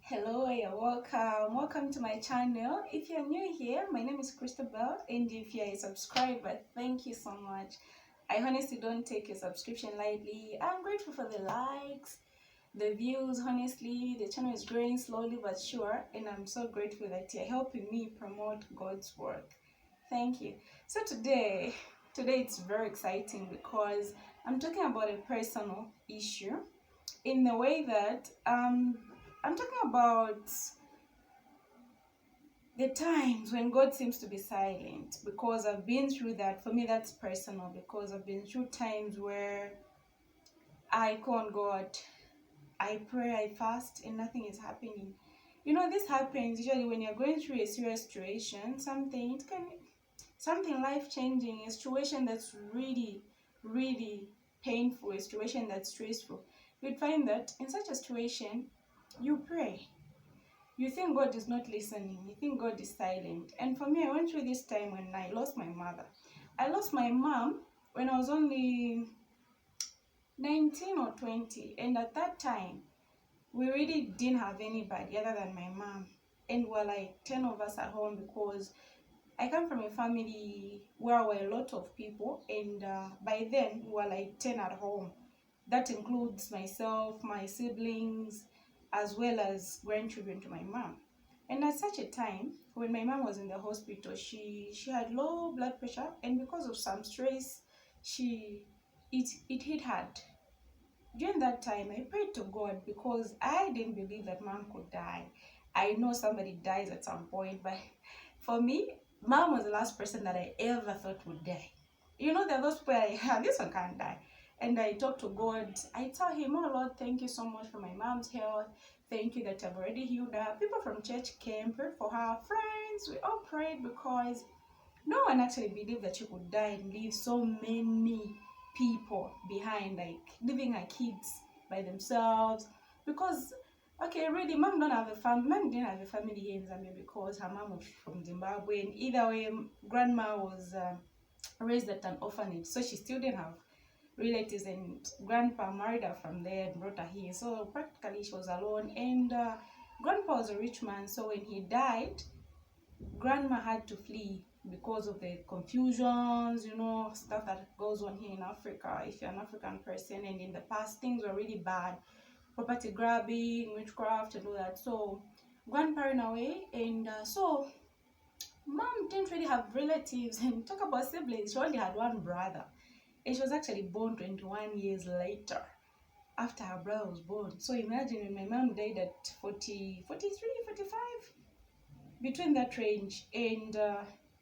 Hello, you're welcome. Welcome to my channel. If you're new here, my name is Christabel, and if you're a subscriber, thank you so much. I honestly don't take your subscription lightly. I'm grateful for the likes, the views. Honestly, the channel is growing slowly but sure, and I'm so grateful that you're helping me promote God's work. Thank you. So today it's very exciting because I'm talking about a personal issue in the way that I'm talking about the times when God seems to be silent, because I've been through that. For me, that's personal because I've been through times where I call on God, I pray, I fast, and nothing is happening. This happens usually when you're going through a serious situation, something life changing, a situation that's really, really painful, a situation that's stressful. You'd find that in such a situation, you pray. You think God is not listening. You think God is silent. And for me, I went through this time when I lost my mother. I lost my mom when I was only 19 or 20. And at that time, we really didn't have anybody other than my mom. And we're like 10 of us at home because I come from a family where we're a lot of people. And by then, we were like 10 at home. That includes myself, my siblings, as well as grandchildren to my mom. And at such a time, when my mom was in the hospital, she had low blood pressure, and because of some stress, she it hit hard. During that time, I prayed to God because I didn't believe that mom could die. I know somebody dies at some point, but for me, mom was the last person that I ever thought would die. There are those people this one can't die. And I talk to God. I tell him, oh Lord, thank you so much for my mom's health. Thank you that I've already healed her. People from church came, prayed for her, friends. We all prayed because no one actually believed that she could die and leave so many people behind, like leaving her kids by themselves. Because okay, really, mom didn't have a family here in Zambia because her mom was from Zimbabwe, and either way, grandma was raised at an orphanage, so she still didn't have relatives, and grandpa married her from there and brought her here, so practically she was alone. And grandpa was a rich man, so when he died, grandma had to flee because of the confusions, stuff that goes on here in Africa. If you're an African person, and in the past things were really bad, property grabbing, witchcraft, and all that. So grandpa ran away, and so mom didn't really have relatives. And talk about siblings, she only had one brother, and she was actually born 21 years later after her brother was born. So imagine when my mom died at 40, 43, 45, between that range. And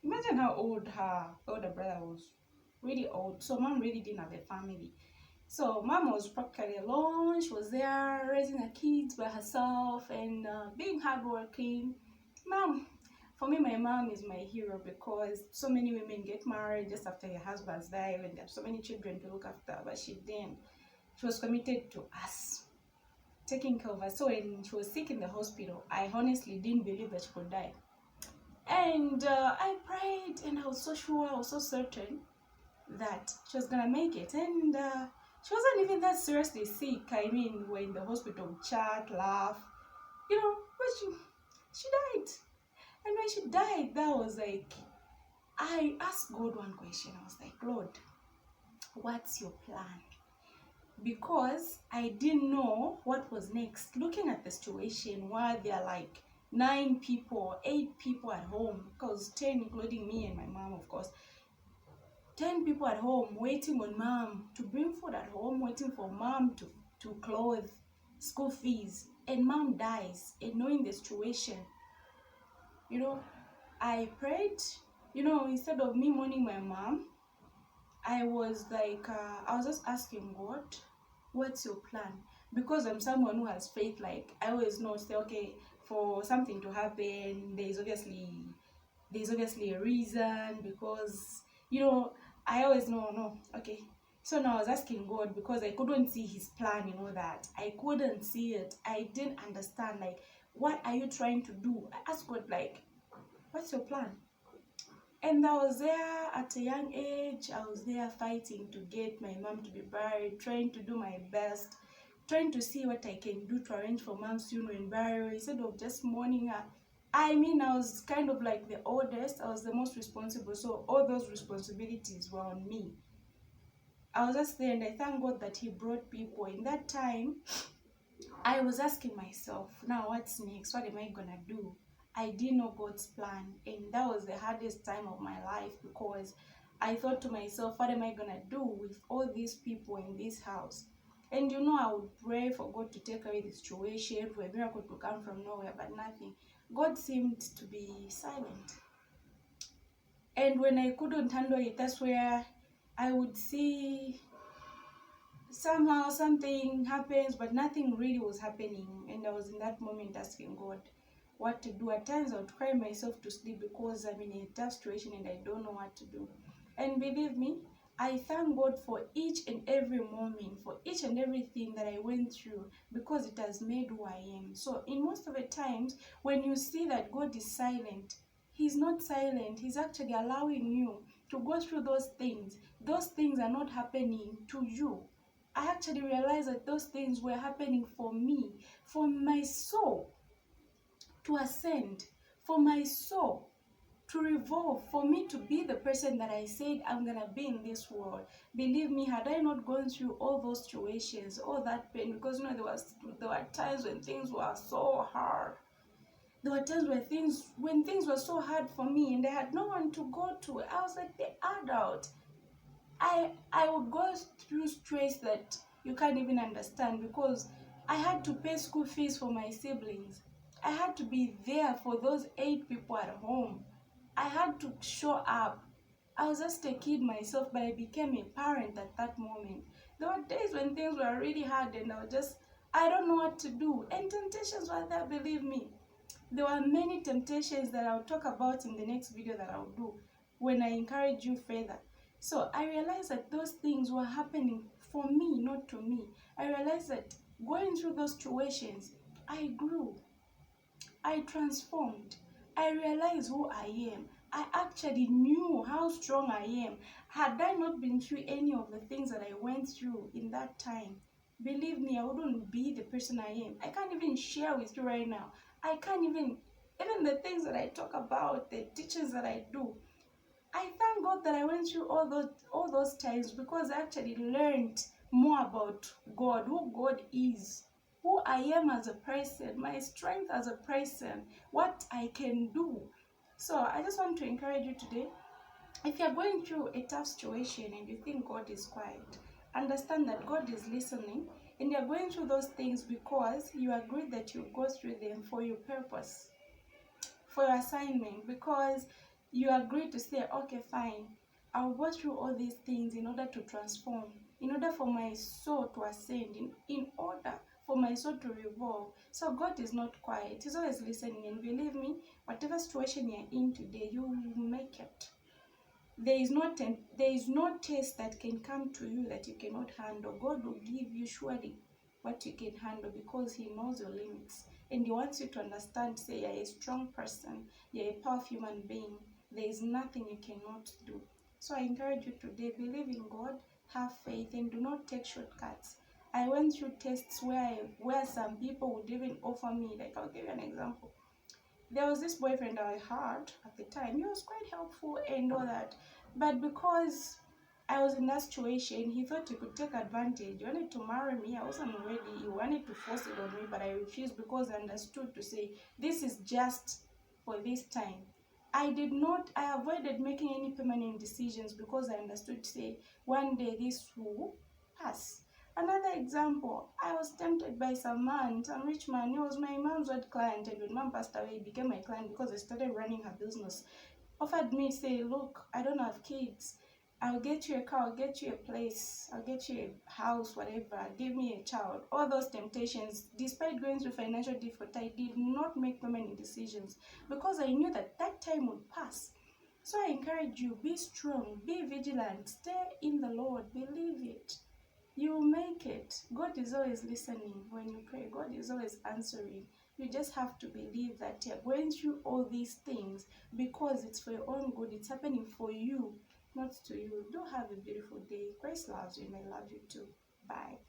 imagine how old her older brother was. Really old. So mom really didn't have a family. So mom was practically alone. She was there raising her kids by herself and being hardworking. Mom, for me, my mom is my hero because so many women get married just after their husbands die when they have so many children to look after, but she didn't. She was committed to us, taking care of us. So when she was sick in the hospital, I honestly didn't believe that she could die. And I prayed, and I was so sure, I was so certain that she was gonna make it. And she wasn't even that seriously sick. I mean, we were in the hospital, chat, laugh, but she died. And when she died, that was like, I asked God one question. I was like, Lord, what's your plan? Because I didn't know what was next. Looking at the situation where there are like 9 people, 8 people at home, because 10 including me and my mom, of course. 10 people at home waiting on mom to bring food at home, waiting for mom to clothe, school fees, and mom dies. And knowing the situation, I prayed. Instead of me mourning my mom, I was like, I was just asking God, what's your plan? Because I'm someone who has faith. Like, I always know, say, okay, for something to happen, there's obviously a reason. Because I always know, no, okay. So now I was asking God because I couldn't see his plan, that I couldn't see it. I didn't understand, like, what are you trying to do? I asked God, like, what's your plan? And I was there at a young age. I was there fighting to get my mom to be buried, trying to do my best, trying to see what I can do to arrange for mom's funeral and burial instead of just mourning her. I mean, I was kind of like the oldest. I was the most responsible, so all those responsibilities were on me. I was just there, and I thank God that He brought people. In that time, I was asking myself, now what's next? What am I gonna do? I didn't know God's plan, and that was the hardest time of my life because I thought to myself, what am I gonna do with all these people in this house? And I would pray for God to take away the situation, for a miracle to come from nowhere, but nothing. God seemed to be silent. And when I couldn't handle it, that's where I would see somehow something happens, but nothing really was happening. And I was in that moment asking God what to do. At times I would cry myself to sleep because I'm in a tough situation and I don't know what to do. And believe me, I thank God for each and every moment, for each and everything that I went through, because it has made who I am. So in most of the times when you see that God is silent, He's not silent. He's actually allowing you to go through those things. Those things are not happening to you. I actually realized that those things were happening for me, for my soul to ascend, for my soul to revolve, for me to be the person that I said I'm gonna be in this world. Believe me, had I not gone through all those situations, all that pain, because there were times when things were so hard. There were times when things were so hard for me and I had no one to go to. I was like the adult. I would go through stress that you can't even understand because I had to pay school fees for my siblings. I had to be there for those 8 people at home. I had to show up. I was just a kid myself, but I became a parent at that moment. There were days when things were really hard and I don't know what to do. And temptations were there, believe me. There were many temptations that I'll talk about in the next video that I'll do when I encourage you further. So I realized that those things were happening for me, not to me. I realized that going through those situations, I grew, I transformed, I realized who I am. I actually knew how strong I am. Had I not been through any of the things that I went through in that time, believe me, I wouldn't be the person I am. I can't even share with you right now. I can't even the things that I talk about, the teachings that I do. I thank God that I went through all those times because I actually learned more about God, who God is, who I am as a person, my strength as a person, what I can do. So I just want to encourage you today. If you're going through a tough situation and you think God is quiet, understand that God is listening, and you're going through those things because you agreed that you go through them for your purpose, for your assignment, because you agreed to say, okay, fine, I'll go through all these things in order to transform, in order for my soul to ascend, in order for my soul to revolve. So God is not quiet. He's always listening. And believe me, whatever situation you're in today, you will make it. There is no test that can come to you that you cannot handle. God will give you surely what you can handle because He knows your limits. And He wants you to understand, say, you're a strong person, you're a powerful human being. There is nothing you cannot do. So I encourage you today, believe in God, have faith, and do not take shortcuts. I went through tests where some people would even offer me, like I'll give you an example. There was this boyfriend I had at the time. He was quite helpful and all that. But because I was in that situation, he thought he could take advantage. He wanted to marry me. I wasn't ready. He wanted to force it on me, but I refused because I understood to say, this is just for this time. I avoided making any permanent decisions because I understood to say, one day this will pass. Another example, I was tempted by some rich man. He was my mom's old client, and when mom passed away, he became my client because I started running her business. Offered me, say, look, I don't have kids. I'll get you a car, I'll get you a place, I'll get you a house, whatever. Give me a child. All those temptations, despite going through financial difficulty, I did not make many decisions because I knew that that time would pass. So I encourage you, be strong, be vigilant, stay in the Lord, believe it. You will make it. God is always listening when you pray. God is always answering. You just have to believe that you're going through all these things because it's for your own good. It's happening for you, not to you. Do have a beautiful day. Christ loves you and I love you too. Bye.